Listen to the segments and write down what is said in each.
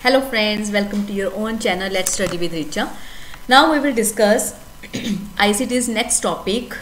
Hello friends, welcome to your own channel Let's Study with Richa. Now we will discuss ICT's next topic.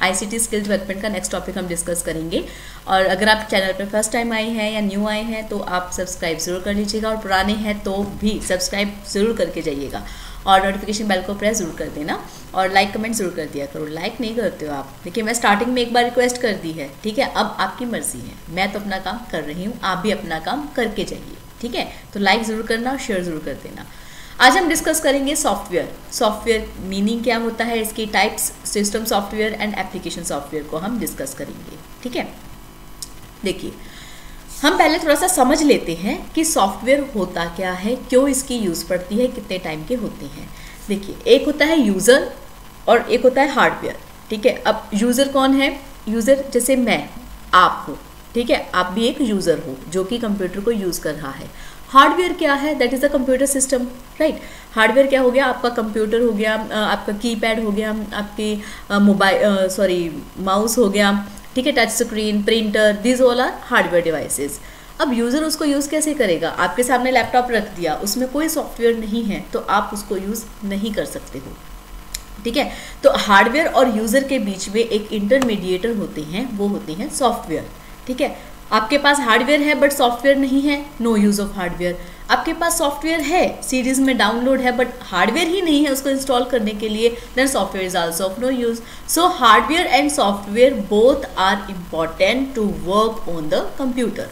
ICT skill development का next topic हम discuss करेंगे। और अगर आप channel पर first time आए हैं या न्यू आए हैं तो आप सब्सक्राइब ज़रूर कर लीजिएगा, और पुराने हैं तो भी सब्सक्राइब ज़रूर करके जाइएगा, और नोटिफिकेशन बेल को प्रेस ज़रूर कर देना, और लाइक कमेंट ज़रूर कर दिया करो। लाइक नहीं करते हो आप, देखिए मैं स्टार्टिंग में एक बार रिक्वेस्ट कर दी है, ठीक है। अब आपकी मर्ज़ी है, मैं तो अपना काम कर रही हूँ, आप भी अपना काम करके जाइए, ठीक है। तो लाइक ज़रूर करना और शेयर ज़रूर कर देना। आज हम डिस्कस करेंगे सॉफ्टवेयर मीनिंग क्या होता है, इसकी types, system software and application software को हम डिस्कस करेंगे, ठीक है। देखिए हम पहले थोड़ा सा समझ लेते हैं कि सॉफ्टवेयर होता क्या है, क्यों इसकी यूज़ पड़ती है, कितने टाइम के होते हैं। देखिए एक होता है यूज़र और एक होता है हार्डवेयर, ठीक है। अब यूज़र कौन है? यूज़र जैसे मैं, आप हो, ठीक है। आप भी एक यूज़र हो जो कि कंप्यूटर को यूज़ कर रहा है। हार्डवेयर क्या है? That is a computer system, right. Hardware क्या हो गया? आपका कंप्यूटर हो गया, आपका कीपैड हो गया, आपकी माउस हो गया, ठीक है, touch screen, printer, this all are hardware devices. अब यूज़र उसको यूज़ कैसे करेगा? आपके सामने लैपटॉप रख दिया, उसमें कोई सॉफ्टवेयर नहीं है तो आप उसको यूज़ नहीं कर सकते हो, ठीक है। तो हार्डवेयर और यूज़र के बीच में एक इंटरमीडिएटर होते हैं, वो होते हैं सॉफ्टवेयर, ठीक है। आपके पास हार्डवेयर है बट सॉफ्टवेयर नहीं है, नो यूज़ ऑफ हार्डवेयर। आपके पास सॉफ्टवेयर है, सीरीज में डाउनलोड है, बट हार्डवेयर ही नहीं है उसको इंस्टॉल करने के लिए, then software is also of no use. So hardware and software both are important to work on the computer,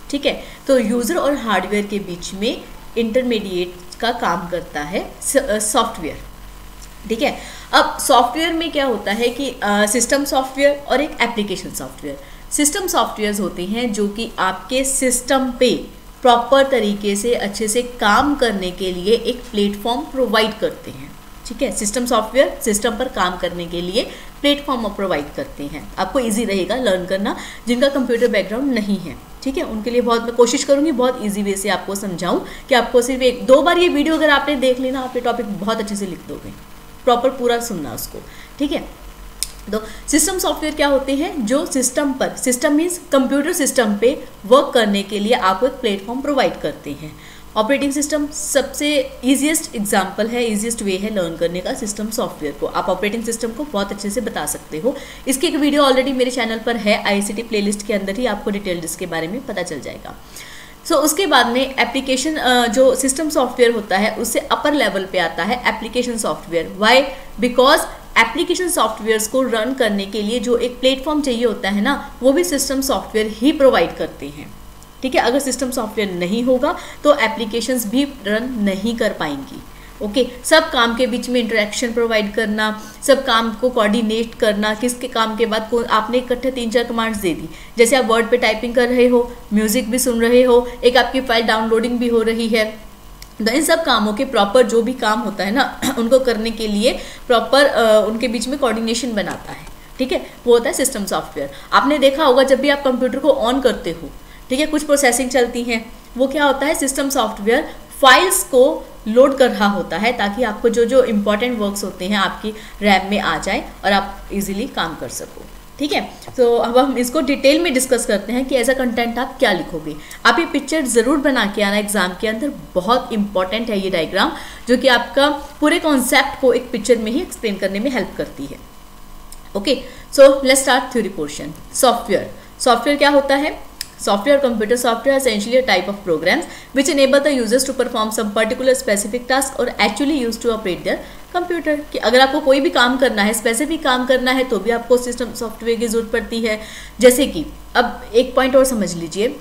ठीक है। तो यूज़र और हार्डवेयर के बीच में इंटरमीडिएट का काम करता है सॉफ्टवेयर, ठीक है। अब सॉफ्टवेयर में क्या होता है कि सिस्टम सॉफ्टवेयर और एक एप्लीकेशन सॉफ्टवेयर। सिस्टम सॉफ्टवेयर्स होते हैं जो कि आपके सिस्टम पे प्रॉपर तरीके से अच्छे से काम करने के लिए एक प्लेटफॉर्म प्रोवाइड करते हैं, ठीक है। सिस्टम सॉफ्टवेयर सिस्टम पर काम करने के लिए प्लेटफॉर्म प्रोवाइड करते हैं। आपको इजी रहेगा लर्न करना, जिनका कंप्यूटर बैकग्राउंड नहीं है, ठीक है, उनके लिए बहुत मैं कोशिश करूंगी बहुत इजी वे से आपको समझाऊं कि आपको सिर्फ एक दो बार ये वीडियो अगर आपने देख लेना, आप ये टॉपिक बहुत अच्छे से लिख दोगे, प्रॉपर पूरा सुनना उसको, ठीक है। तो सिस्टम सॉफ्टवेयर क्या होते हैं? जो सिस्टम पर, सिस्टम मीन्स कंप्यूटर सिस्टम पे वर्क करने के लिए आपको एक प्लेटफॉर्म प्रोवाइड करते हैं। ऑपरेटिंग सिस्टम सबसे ईजीएस्ट एग्जांपल है, ईजीएस्ट वे है लर्न करने का सिस्टम सॉफ्टवेयर को। आप ऑपरेटिंग सिस्टम को बहुत अच्छे से बता सकते हो। इसकी एक वीडियो ऑलरेडी मेरे चैनल पर है, आईसीटी प्लेलिस्ट के अंदर ही आपको डिटेल्ड इसके बारे में पता चल जाएगा। सो उसके बाद में एप्लीकेशन, जो सिस्टम सॉफ्टवेयर होता है उससे अपर लेवल पे आता है application software. Why? Because application softwares को रन करने के लिए जो एक प्लेटफॉर्म चाहिए होता है ना, वो भी सिस्टम सॉफ्टवेयर ही प्रोवाइड करते हैं, ठीक है। अगर सिस्टम सॉफ्टवेयर नहीं होगा तो एप्लीकेशंस भी रन नहीं कर पाएंगी, ओके। सब काम के बीच में इंटरेक्शन प्रोवाइड करना, सब काम को कोऑर्डिनेट करना, किसके काम के बाद को आपने इकट्ठे 3-4 कमांड्स दे दी, जैसे आप वर्ड पे टाइपिंग कर रहे हो, म्यूजिक भी सुन रहे हो, एक आपकी फाइल डाउनलोडिंग भी हो रही है, तो इन सब कामों के प्रॉपर जो भी काम होता है ना उनको करने के लिए प्रॉपर उनके बीच में कोऑर्डिनेशन बनाता है, ठीक है, वो होता है सिस्टम सॉफ्टवेयर। आपने देखा होगा जब भी आप कंप्यूटर को ऑन करते हो, ठीक है, कुछ प्रोसेसिंग चलती हैं, वो क्या होता है? सिस्टम सॉफ्टवेयर फाइल्स को लोड कर रहा होता है ताकि आपको जो जो इंपॉर्टेंट वर्क्स होते हैं आपकी रैम में आ जाए और आप इजीली काम कर सको, ठीक है। तो अब हम इसको डिटेल में डिस्कस करते हैं कि ऐसा कंटेंट आप क्या लिखोगे। आप ये पिक्चर ज़रूर बना के आना एग्जाम के अंदर, बहुत इंपॉर्टेंट है ये डायग्राम, जो कि आपका पूरे कॉन्सेप्ट को एक पिक्चर में ही एक्सप्लेन करने में हेल्प करती है, okay. So let's start theory portion. Software क्या होता है? Software or computer software is essentially a type of programs which enable the users to perform some particular specific task or actually used to operate their computer। कि अगर आपको कोई भी काम करना है, स्पेसिफिक काम करना है, तो भी आपको सिस्टम सॉफ्टवेयर की जरूरत पड़ती है। जैसे कि अब एक पॉइंट और समझ लीजिए,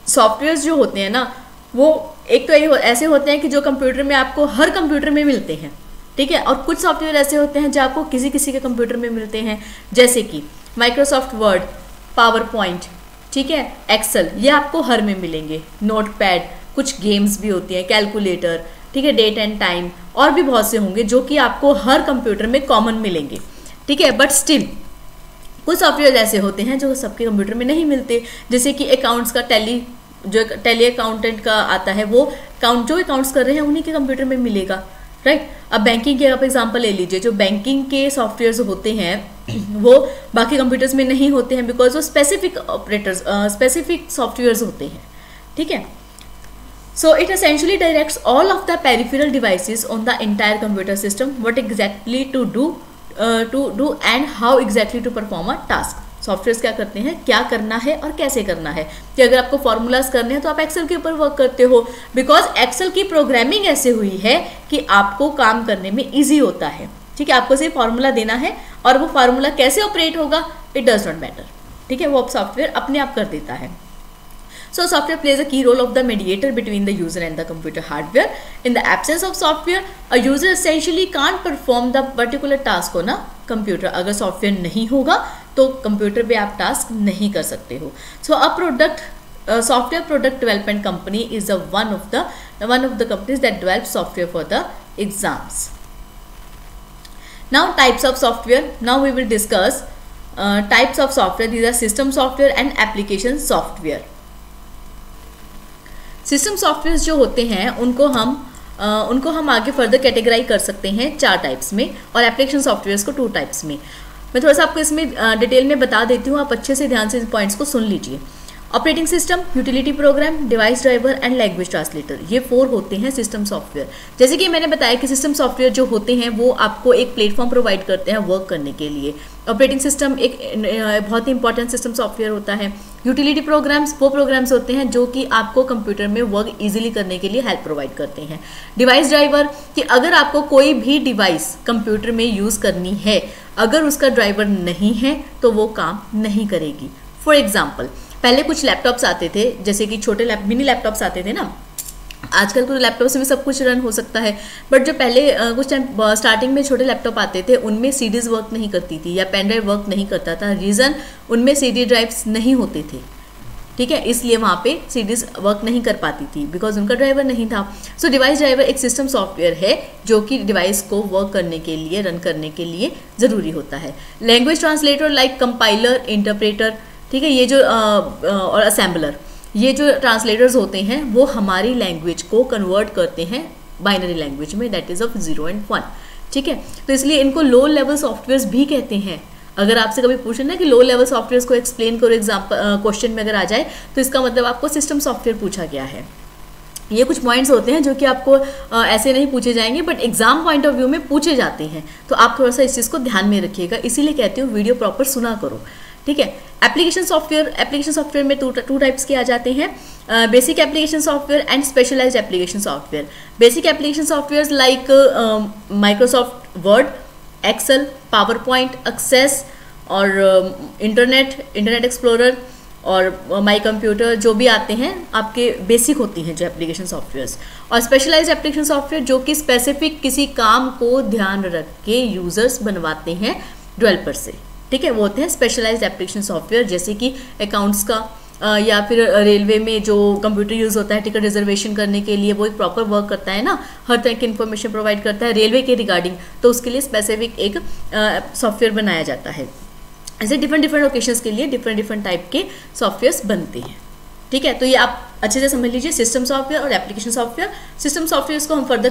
सॉफ्टवेयर्स जो होते हैं ना, वो एक तो ऐसे होते हैं कि जो कंप्यूटर में आपको हर कंप्यूटर में मिलते हैं, ठीक है, और कुछ सॉफ्टवेयर ऐसे होते हैं जो आपको किसी किसी के कंप्यूटर में मिलते हैं, जैसे कि माइक्रोसॉफ्ट वर्ड, पावर पॉइंट, ठीक है, एक्सेल, ये आपको हर में मिलेंगे, नोटपैड, कुछ गेम्स भी होती हैं, कैलकुलेटर, ठीक है, डेट एंड टाइम, और भी बहुत से होंगे जो कि आपको हर कंप्यूटर में कॉमन मिलेंगे, ठीक है। बट स्टिल कुछ सॉफ्टवेयर ऐसे होते हैं जो सबके कंप्यूटर में नहीं मिलते, जैसे कि अकाउंट्स का टैली अकाउंटेंट का आता है, वो जो अकाउंट्स कर रहे हैं उन्हीं के कंप्यूटर में मिलेगा, राइट। अब बैंकिंग के आप एग्जांपल ले लीजिए, जो बैंकिंग के सॉफ्टवेयर्स होते हैं वो बाकी कंप्यूटर्स में नहीं होते हैं, बिकॉज वो स्पेसिफिक सॉफ्टवेयर्स होते हैं, ठीक है। So it essentially directs all of the peripheral devices on the entire computer system what exactly to do and how exactly to perform a task. Softwares क्या करते हैं, क्या करना है और कैसे करना है. कि अगर आपको फॉर्मूलाज करने हैं तो आप एक्सेल के ऊपर वर्क करते हो, बिकॉज एक्सेल की प्रोग्रामिंग ऐसे हुई है कि आपको काम करने में ईजी होता है. ठीक है, आपको सिर्फ फार्मूला देना है और वो फार्मूला कैसे ऑपरेट होगा इट डज नॉट मैटर. ठीक है, वो सॉफ्टवेयर अपने आप कर देता है. So software plays a key role of the mediator between the user and the computer hardware. In the absence of software, a user essentially can't perform the particular task on a computer. अगर software नहीं होगा तो computer पे आप task नहीं कर सकते हो. So a software product development company is one of the companies that develop software for the exams. Now types of software. Now we will discuss types of software. These are system software and application software. System software जो होते हैं उनको हम आगे further categorise कर सकते हैं 4 types में और एप्लीकेशन सॉफ्टवेयर्स को 2 टाइप्स में. मैं थोड़ा सा आपको इसमें डिटेल में बता देती हूँ, आप अच्छे से ध्यान से इन पॉइंट्स को सुन लीजिए. Operating system, utility program, device driver and language translator, ये 4 होते हैं सिस्टम सॉफ्टवेयर. जैसे कि मैंने बताया कि सिस्टम सॉफ्टवेयर जो होते हैं वो आपको एक प्लेटफॉर्म प्रोवाइड करते हैं वर्क करने के लिए. ऑपरेटिंग सिस्टम एक बहुत ही इंपॉर्टेंट सिस्टम सॉफ्टवेयर होता है. यूटिलिटी प्रोग्राम्स वो प्रोग्राम्स होते हैं जो कि आपको कंप्यूटर में वर्क इजीली करने के लिए हेल्प प्रोवाइड करते हैं. डिवाइस ड्राइवर, कि अगर आपको कोई भी डिवाइस कंप्यूटर में यूज़ करनी है, अगर उसका ड्राइवर नहीं है तो वो काम नहीं करेगी. फॉर एग्जाम्पल, पहले कुछ लैपटॉप्स आते थे, जैसे कि छोटे मिनी लैपटॉप्स आते थे ना. आजकल तो लैपटॉप से भी सब कुछ रन हो सकता है, बट जो पहले कुछ टाइम स्टार्टिंग में छोटे लैपटॉप आते थे उनमें सीडीज वर्क नहीं करती थी या पेन ड्राइव वर्क नहीं करता था. रीज़न, उनमें सीडी ड्राइव्स नहीं होते थे. ठीक है, इसलिए वहाँ पे सीडीज वर्क नहीं कर पाती थी बिकॉज उनका ड्राइवर नहीं था. सो डिवाइस ड्राइवर एक सिस्टम सॉफ्टवेयर है जो कि डिवाइस को वर्क करने के लिए, रन करने के लिए ज़रूरी होता है. Language translator like compiler, interpreter, ठीक है, ये जो और असेंबलर, ये जो ट्रांसलेटर्स होते हैं वो हमारी लैंग्वेज को कन्वर्ट करते हैं बाइनरी लैंग्वेज में, दैट इज़ ऑफ 0 and 1. ठीक है, तो इसलिए इनको लो लेवल सॉफ्टवेयर्स भी कहते हैं. अगर आपसे कभी पूछे ना कि लो लेवल सॉफ्टवेयर्स को एक्सप्लेन करो एग्जाम्पल क्वेश्चन में अगर आ जाए, तो इसका मतलब आपको सिस्टम सॉफ्टवेयर पूछा गया है. ये कुछ पॉइंट्स होते हैं जो कि आपको ऐसे नहीं पूछे जाएंगे but exam point of view में पूछे जाते हैं, तो आप थोड़ा सा इस चीज़ को ध्यान में रखिएगा. इसीलिए कहती हूँ वीडियो प्रॉपर सुना करो. ठीक है, एप्लीकेशन सॉफ्टवेयर में 2 टाइप्स के आ जाते हैं. Basic application software and specialised application software. Basic application software like Microsoft Word, Excel, PowerPoint, Access और इंटरनेट एक्सप्लोरर और माई कंप्यूटर, जो भी आते हैं आपके बेसिक होती हैं जो एप्लीकेशन सॉफ्टवेयर्स. और स्पेशलाइज्ड एप्लीकेशन सॉफ्टवेयर जो कि स्पेसिफिक किसी काम को ध्यान रख के यूजर्स बनवाते हैं डेवलपर से. ठीक है, वो होते हैं स्पेशलाइज्ड एप्लीकेशन सॉफ्टवेयर, जैसे कि अकाउंट्स का या फिर रेलवे में जो कंप्यूटर यूज़ होता है टिकट रिजर्वेशन करने के लिए, वो एक प्रॉपर वर्क करता है ना, हर तरह की इन्फॉर्मेशन प्रोवाइड करता है रेलवे के रिगार्डिंग, तो उसके लिए स्पेसिफिक एक सॉफ्टवेयर बनाया जाता है. ऐसे डिफरेंट ओकेशंस के लिए डिफरेंट टाइप के सॉफ्टवेयर्स बनते हैं. ठीक है, तो ये आप अच्छे से समझ लीजिए सिस्टम सॉफ्टवेयर और एप्लीकेशन सॉफ्टवेयर. सिस्टम सॉफ्टवेयर को हम फर्दर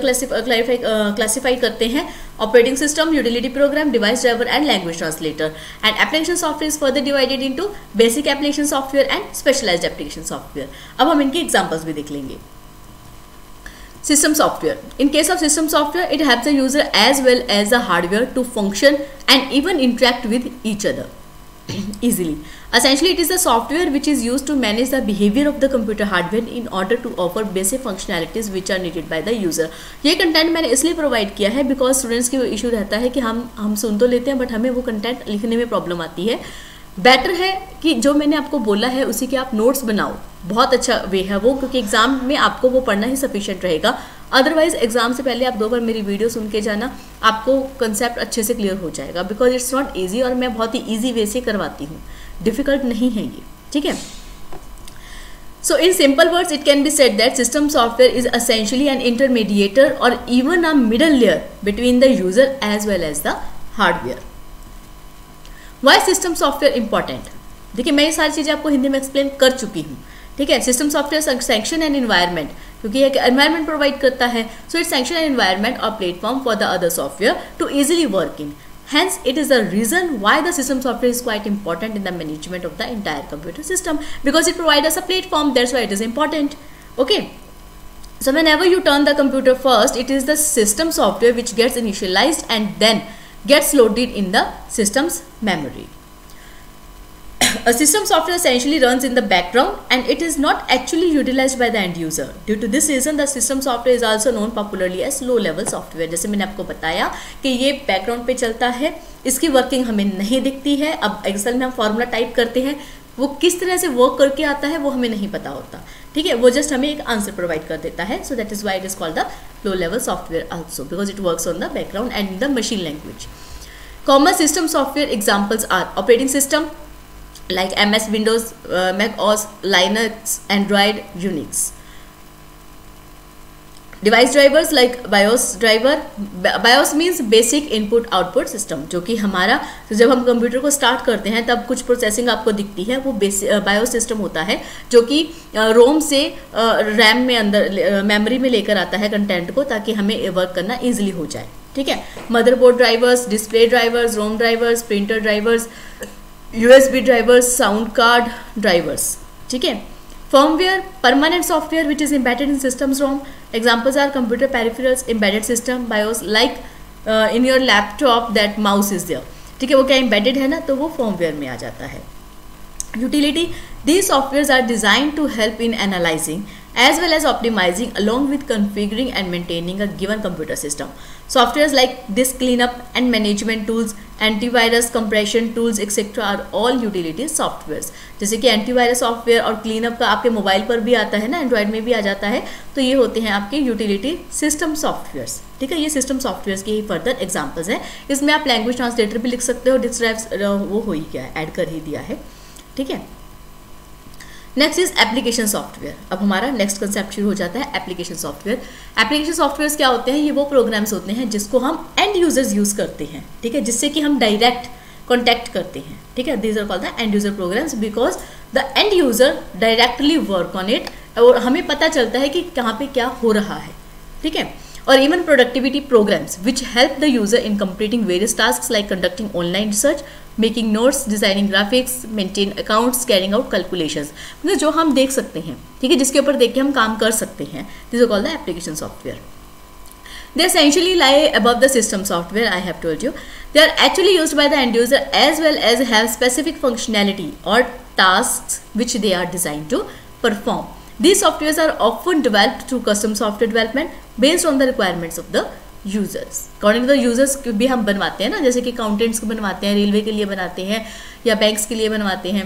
क्लासीफाई करते हैं operating system, utility program, device driver and language translator. And application software is further divided into basic application software and specialised application software. अब हम इनके examples भी देख लेंगे. System software. In case of system software, it helps the user as well as the hardware to function and even interact with each other easily. Essentially, it is the software which is used to manage the behavior of the computer hardware in order to offer basic functionalities which are needed by the user. ये content मैंने इसलिए provide किया है because students की issue रहता है कि हम सुन तो लेते हैं बट हमें वो कंटेंट लिखने में प्रॉब्लम आती है. बेटर है कि जो मैंने आपको बोला है उसी के आप नोट्स बनाओ, बहुत अच्छा वे है वो, क्योंकि एग्जाम में आपको वो पढ़ना ही सफिशिएंट रहेगा. अदरवाइज एग्जाम से पहले आप 2 बार मेरी वीडियो सुन के जाना, आपको कंसेप्ट अच्छे से क्लियर हो जाएगा बिकॉज इट्स नॉट ईजी और मैं बहुत ही ईजी वे से करवाती हूँ, डिफिकल्ट नहीं है ये. ठीक है, so in simple words it can be said that system software is essentially an intermediator or even a middle layer between the user as well as the hardware. Why system software important? देखिए मैं ये सारी चीज़ें आपको हिंदी में explain कर चुकी हूँ. ठीक है, system software sanction and environment, क्योंकि एक एनवायरनमेंट प्रोवाइड करता है, so it's sanction an environment और platform for the other software to easily work in. Hence, it is the reason why the system software is quite important in the management of the entire computer system because it provides us a platform. That's why it is important. Okay. So whenever you turn the computer first, it is the system software which gets initialized and then gets loaded in the system's memory. A system software essentially runs in the background and it is not actually utilized by the end user. Due to this reason, the system software is also known popularly as low level software. जैसे मैंने आपको बताया कि ये background पे चलता है, इसकी वर्किंग हमें नहीं दिखती है. अब एक्सेल में हम फॉर्मूला टाइप करते हैं, वो किस तरह से वर्क करके आता है वो हमें नहीं पता होता. ठीक है, वो जस्ट हमें एक आंसर प्रोवाइड कर देता है. So that is why it is called the low level software also, because it works on the background and in the machine language. Common system software examples are operating system like MS, Windows, Mac OS, Linux, Android, Unix. Device drivers like BIOS driver. BIOS means basic input output system, जो कि हमारा तो जब हम computer को start करते हैं तब कुछ प्रोसेसिंग आपको दिखती है, वो BIOS सिस्टम होता है जो कि रोम से रैम में अंदर मेमोरी में लेकर आता है कंटेंट को, ताकि हमें वर्क करना ईजिली हो जाए. ठीक है, motherboard drivers, display drivers, ROM drivers, printer drivers, USB drivers, sound card drivers. ठीक है, firmware, permanent software which is embedded in systems ROM. Examples are computer peripherals, embedded system, BIOS, like in your laptop that mouse is there. ठीक है, वो क्या embedded है ना, तो वो फर्मवेयर में आ जाता है. Utility, these softwares are designed to help in analyzing as well as optimizing along with configuring and maintaining a given computer system. Softwares like disk cleanup and management tools, antivirus, compression tools, etc. are all utility softwares. जैसे कि antivirus software और cleanup का आपके mobile पर भी आता है ना, एंड्रॉयड में भी आ जाता है, तो ये होते हैं आपके यूटिलिटी सिस्टम सॉफ्टवेयर्स. ठीक है, ये सिस्टम सॉफ्टवेयर्स के ही फर्दर एग्जाम्पल्स हैं. इसमें आप लैंग्वेज ट्रांसलेटर भी लिख सकते हो, डिस्क ड्राइव वो हो ही गया है, ऐड कर ही दिया है. ठीक है, नेक्स्ट इज एप्लीकेशन सॉफ्टवेयर. अब हमारा नेक्स्ट कंसेप्ट शुरू हो जाता है एप्लीकेशन सॉफ्टवेयर. एप्लीकेशन सॉफ्टवेयर क्या होते हैं? ये वो प्रोग्राम्स होते हैं जिसको हम एंड यूजर्स यूज करते हैं. ठीक है, जिससे कि हम डायरेक्ट कॉन्टैक्ट करते हैं. ठीक है, these are called the end user programs because the end user directly work on it, और हमें पता चलता है कि कहाँ पे क्या हो रहा है. ठीक है, और even productivity programmes which help the user in completing various tasks like conducting online research, making notes, designing graphics, maintain accounts, carrying out calculations. मतलब जो हम देख सकते हैं, ठीक है, जिसके ऊपर देख के हम काम कर सकते हैं. This is called the application software. They essentially lie above the system software, I have told you. They are actually used by the end user as well as have specific functionality or tasks which they are designed to perform. These softwares are often developed through custom software development based on the requirements of the users. According to the users भी हम बनवाते हैं ना, जैसे कि accountants को बनवाते हैं, रेलवे के लिए बनाते हैं, या बैंक्स के लिए बनवाते हैं.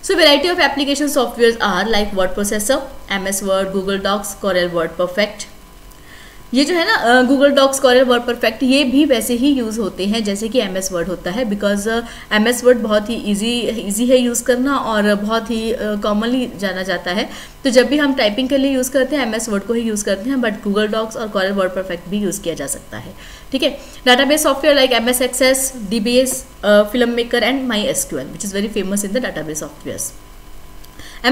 So variety of application software are like word processor, MS word, Google Docs, Corel WordPerfect. ये जो है ना Google Docs, Corel WordPerfect, ये भी वैसे ही यूज़ होते हैं जैसे कि MS वर्ड होता है, बिकॉज MS वर्ड बहुत ही ईजी है यूज़ करना और बहुत ही कॉमनली जाना जाता है. तो जब भी हम टाइपिंग के लिए यूज़ करते हैं MS वर्ड को ही यूज़ करते हैं, बट गूगल डॉक्स और कोरेल वर्ड परफेक्ट भी यूज़ किया जा सकता है. ठीक है, database software like MS Access, DBS, film maker and MySQL which is very famous in the database softwares.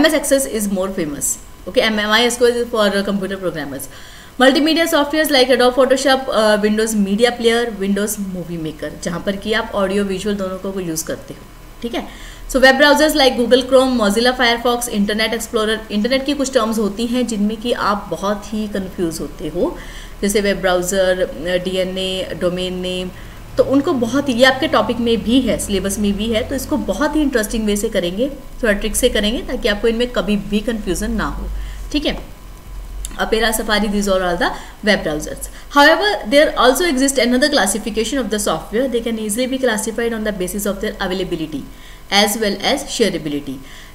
MS Access is more famous. Okay, MySQL is for computer programmers. Multimedia software like adobe Photoshop, Windows media player, Windows movie maker, जहाँ पर कि आप audio visual दोनों को use करते हो. ठीक है, so web browsers like Google Chrome, Mozilla Firefox, internet explorer. Internet की कुछ टर्म्स होती हैं जिनमें कि आप बहुत ही कंफ्यूज होते हो, जैसे web browser, DNA, domain name. तो उनको बहुत ही, ये आपके टॉपिक में भी है, सिलेबस में भी है, तो इसको बहुत ही इंटरेस्टिंग वे से करेंगे, थोड़ा ट्रिक से करेंगे ताकि आपको इनमें कभी भी कन्फ्यूज़न ना हो. ठीक है, Opera, Safari, these are all the web browsers. However, there also exists another classification of the software. They can easily be classified on the basis of their availability as well as shareability.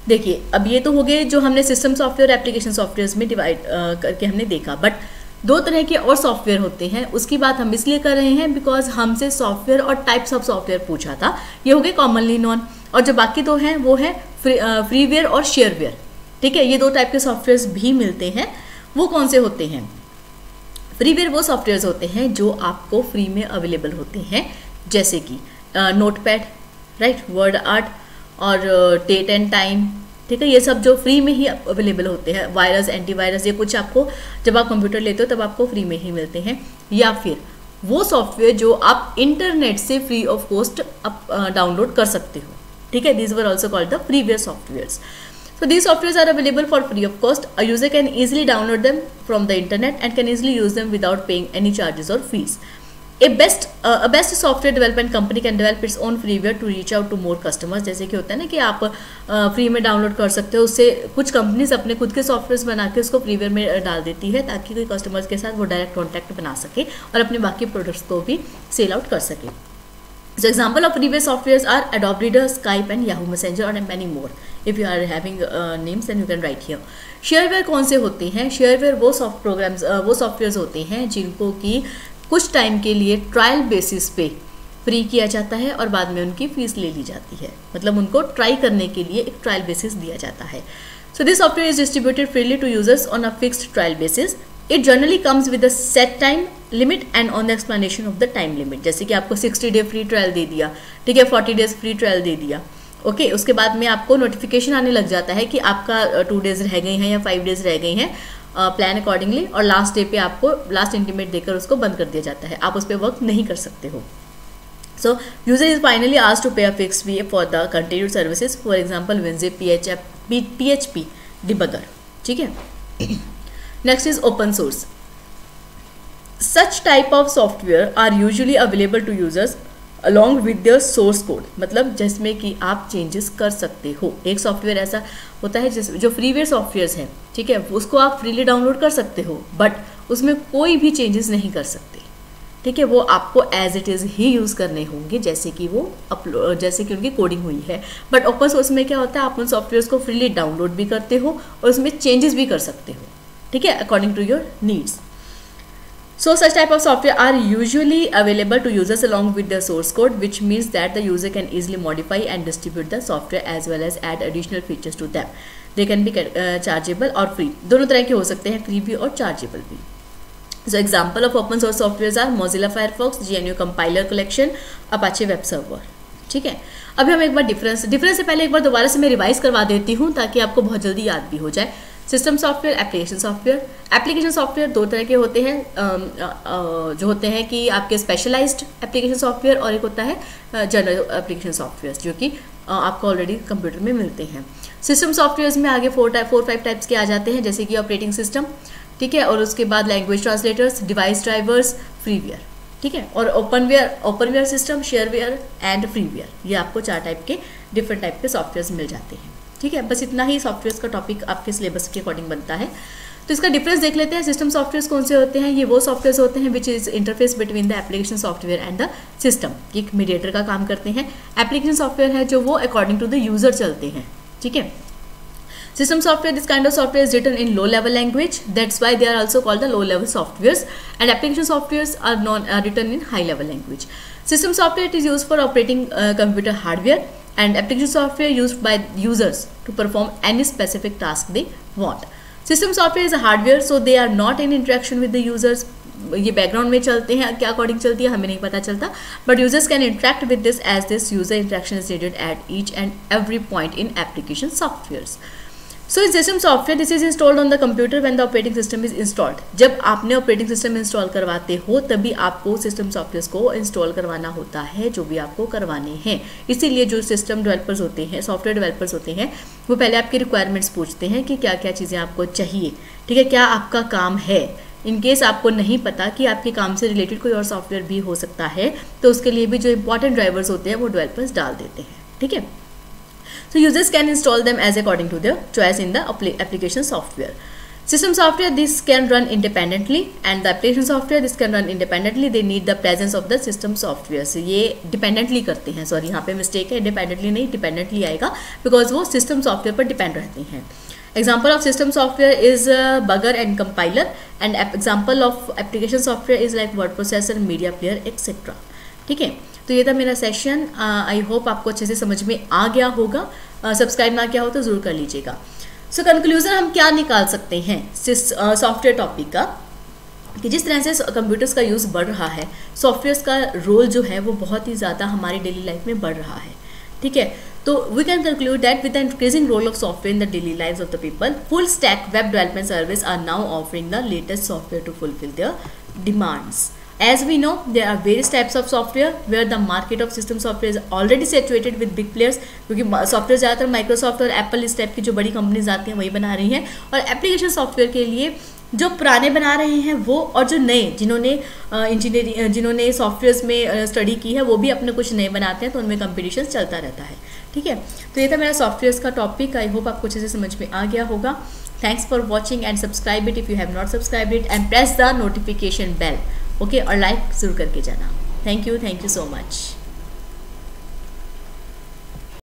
देखिए, अब ये तो हो गए जो हमने system software, application software में divide करके हमने देखा, बट दो तरह के और सॉफ्टवेयर होते हैं. उसकी बात हम इसलिए कर रहे हैं बिकॉज हमसे सॉफ्टवेयर और टाइप्स ऑफ सॉफ्टवेयर पूछा था. ये हो गए कॉमनली नोन, और जो बाकी दो हैं वो है फ्रीवेयर और शेयरवेयर. ठीक है, ये दो टाइप के सॉफ्टवेयर भी मिलते हैं. वो कौन से होते हैं? फ्रीवेयर वो सॉफ्टवेयर्स होते हैं जो आपको फ्री में अवेलेबल होते हैं, जैसे कि नोटपैड, राइट, वर्ड आर्ट और डेट एंड टाइम. ठीक है, ये सब जो फ्री में ही अवेलेबल होते हैं. वायरस, एंटीवायरस, ये कुछ आपको जब आप कंप्यूटर लेते हो तब आपको फ्री में ही मिलते हैं. या फिर वो सॉफ्टवेयर जो आप इंटरनेट से फ्री ऑफ कॉस्ट डाउनलोड कर सकते हो. ठीक है, these were also called the freeware softwares. So these softwares are available for free of cost. A user can easily download them from the internet and can easily use them without paying any charges or fees. A best software development company can develop its own freeware to reach out to more customers. जैसे कि होता है ना कि आप free में download कर सकते हो, उससे कुछ कंपनीज अपने खुद के सॉफ्टवेयर बना के उसको फ्रीवेयर में डाल देती है ताकि कोई कस्टमर्स के साथ वो डायरेक्ट कॉन्टैक्ट बना सके और अपने बाकी प्रोडक्ट्स को भी सेल आउट कर सके. So example of freeware softwares are Adobe Reader, Skype and Yahoo Messenger and many more. If you are having names then you can write here. Shareware कौन से होते हैं? शेयरवेयर वो सॉफ्टवेयर होते हैं जिनको कि कुछ टाइम के लिए ट्रायल बेसिस पे फ्री किया जाता है और बाद में उनकी फीस ले ली जाती है. मतलब उनको ट्राई करने के लिए एक ट्रायल बेसिस दिया जाता है. So this software is distributed freely to users on a fixed trial basis. It generally comes with a set time limit and on the explanation of the time limit. जैसे कि आपको 60 day free trial दे दिया, ठीक है, 40 days free trial दे दिया, okay. उसके बाद में आपको नोटिफिकेशन आने लग जाता है कि आपका 2 डेज रह गए हैं या 5 डेज रह गए हैं, प्लान अकॉर्डिंगली, और लास्ट डे पे आपको लास्ट इंटीमेट देकर उसको बंद कर दिया जाता है. आप उस पर वर्क नहीं कर सकते हो. So user is finally asked to pay a fixed fee for the continued services, for example विंजे PHP डिबगर, ठीक है. Next is open source. Such type of software are usually available to users along with their source code. मतलब जिसमें कि आप changes कर सकते हो. एक सॉफ्टवेयर ऐसा होता है जो फ्रीवेयर सॉफ्टवेयर्स हैं, ठीक है, उसको आप फ्रीली डाउनलोड कर सकते हो बट उसमें कोई भी चेंजेस नहीं कर सकते, ठीक है. वो आपको एज इट इज़ ही यूज़ करने होंगे जैसे कि वो जैसे कि उनकी कोडिंग हुई है. बट ओपन सोर्स में क्या होता है, आप उन सॉफ्टवेयर्स को फ्रीली डाउनलोड भी करते हो और उसमें चेंजेस भी कर सकते हो, ठीक है, according to your needs. So such type of software are usually available to users along with their source code, which means that the user can easily modify and distribute the software as well as add additional features to them. They can be chargeable or free. दोनों तरह के हो सकते हैं, free भी और chargeable भी. So example of open source softwares are Mozilla Firefox, GNU Compiler Collection, Apache Web Server. ठीक है. अभी हम एक बार डिफरेंस से पहले एक बार दोबारा से मैं रिवाइज करवा देती हूँ ताकि आपको बहुत जल्दी याद भी हो जाए. System software, application software. Application software दो तरह के होते हैं, जो होते हैं कि आपके स्पेशलाइज्ड एप्लीकेशन सॉफ्टवेयर और एक होता है जनरल एप्लीकेशन सॉफ्टवेयर जो कि आपको ऑलरेडी कंप्यूटर में मिलते हैं. सिस्टम सॉफ्टवेयर्स में आगे 4-5 टाइप्स के आ जाते हैं, जैसे कि ऑपरेटिंग सिस्टम, ठीक है, और उसके बाद language translators, device drivers, freeware, ठीक है, और ओपनवेयर सिस्टम, शेयरवेयर एंड फ्रीवेयर. ये आपको 4 टाइप के डिफरेंट टाइप के सॉफ्टवेयर्स मिल जाते हैं, ठीक है. बस इतना ही सॉफ्टवेयर्स का टॉपिक आपके सिलेबस के अकॉर्डिंग बनता है. तो इसका डिफरेंस देख लेते हैं. सिस्टम सॉफ्टवेयर्स कौन से होते हैं? ये वो सॉफ्टवेयर्स होते हैं which is interface between the application software and the system. ये एक मीडिएटर का काम करते हैं. एप्लीकेशन सॉफ्टवेयर है जो वो अकॉर्डिंग टू द यूजर चलते हैं, ठीक है. System software, this kind of software is written in low level language, that's why they are also called the low level softwares, and application softwares are written in high level language. System software, it is used for operating computer hardware, and application software used by users to perform any specific task they want. System software is a hardware, so they are not in interaction with the users. ये background में चलते हैं, क्या according चलती है हमें नहीं पता चलता, but users can interact with this as this user interaction is needed at each and every point in application softwares. So in system software this is installed on the computer when the operating system is installed. जब आपने operating system install करवाते हो तभी आपको system software को install करवाना होता है, जो भी आपको करवाने हैं. इसीलिए जो सिस्टम डेवलपर्स होते हैं, सॉफ्टवेयर डेवलपर्स होते हैं, वो पहले आपकी रिक्वायरमेंट्स पूछते हैं कि क्या क्या चीज़ें आपको चाहिए, ठीक है, क्या आपका काम है. इन केस आपको नहीं पता कि आपके काम से रिलेटेड कोई और सॉफ्टवेयर भी हो सकता है तो उसके लिए भी जो इंपॉर्टेंट ड्राइवर्स होते हैं वो डेवलपर्स डाल देते हैं, ठीक है. So users can install them as according to their choice in the application software. System software, this can run independently, and the application software, this can run independently. They need the presence of the system software. So ये dependently करते हैं, sorry यहाँ पे mistake है, independently नहीं dependently आएगा because वो system software पर depend रहते हैं. Example of system software is Bugger and Compiler, and example of application software is like word processor, media player, etc. ठीक है. तो ये था मेरा सेशन. आई होप आपको अच्छे से समझ में आ गया होगा. सब्सक्राइब ना किया हो तो ज़रूर कर लीजिएगा. सो कंक्लूजन हम क्या निकाल सकते हैं सॉफ्टवेयर टॉपिक का, कि जिस तरह से कंप्यूटर्स का यूज़ बढ़ रहा है, सॉफ्टवेयर्स का रोल जो है वो बहुत ही ज़्यादा हमारी डेली लाइफ में बढ़ रहा है, ठीक है. तो we can conclude that with the increasing role of software in the daily lives of the people, full stack web development service are now offering the latest software to fulfil their demands. As we know, there are various types of software where the market of system software is already saturated with big players, क्योंकि software ज़्यादातर Microsoft और Apple इस type की जो बड़ी companies आती हैं वही बना रही हैं, और एप्लीकेशन सॉफ्टवेयर के लिए जो पुराने बना रहे हैं वो, और जो नए जिन्होंने इंजीनियरिंग जिन्होंने सॉफ्टवेयर्स में स्टडी की है वो भी अपने कुछ नए बनाते हैं, तो उनमें कंपटीशन चलता रहता है। ठीक है, तो ये था मेरा सॉफ्टवेयर्स का टॉपिक। आई होप आपको अच्छे से समझ में आ गया होगा। Thanks for watching and subscribe it if you have not subscribe it and press the notification bell. Okay, और लाइक जरूर करके जाना। Thank you so much.